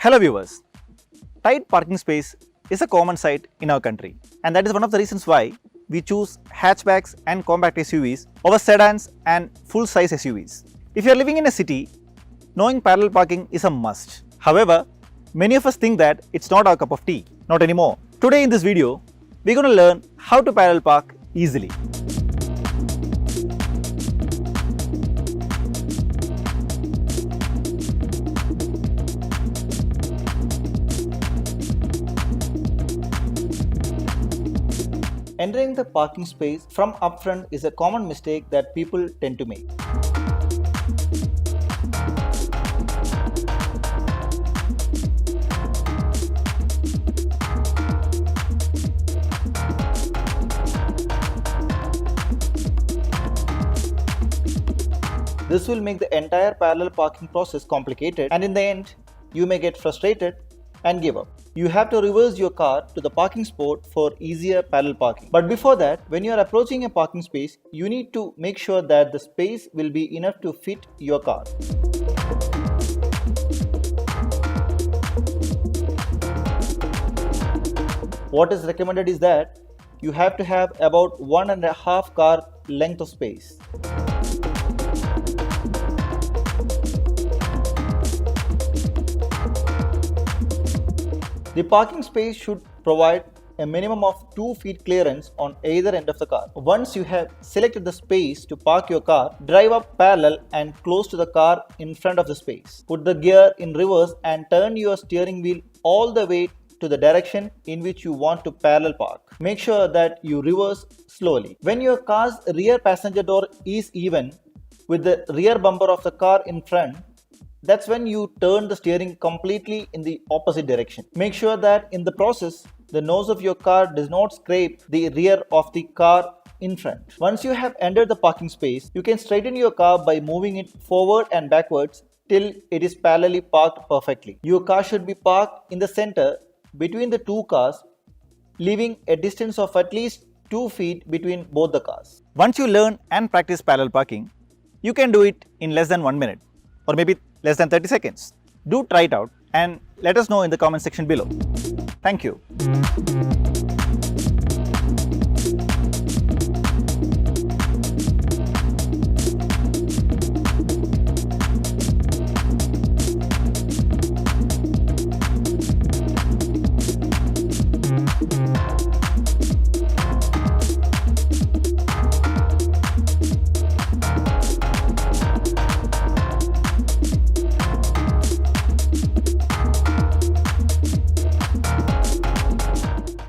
Hello viewers, tight parking space is a common sight in our country, and that is one of the reasons why we choose hatchbacks and compact SUVs over sedans and full-size SUVs. If you are living in a city, knowing parallel parking is a must. However, many of us think that it's not our cup of tea. Not anymore. Today in this video, we're going to learn how to parallel park easily. Entering the parking space from upfront is a common mistake that people tend to make. This will make the entire parallel parking process complicated, and in the end, you may get frustrated and give up. You have to reverse your car to the parking spot for easier parallel parking. But before that, when you are approaching a parking space, you need to make sure that the space will be enough to fit your car. What is recommended is that you have to have about 1.5 car length of space. The parking space should provide a minimum of 2 feet clearance on either end of the car. Once you have selected the space to park your car, drive up parallel and close to the car in front of the space. Put the gear in reverse and turn your steering wheel all the way to the direction in which you want to parallel park. Make sure that you reverse slowly. When your car's rear passenger door is even with the rear bumper of the car in front, that's when you turn the steering completely in the opposite direction. Make sure that in the process, the nose of your car does not scrape the rear of the car in front. Once you have entered the parking space, you can straighten your car by moving it forward and backwards till it is parallelly parked perfectly. Your car should be parked in the center between the two cars, leaving a distance of at least 2 feet between both the cars. Once you learn and practice parallel parking, you can do it in less than 1 minute or maybe less than 30 seconds. Do try it out and let us know in the comment section below. Thank you.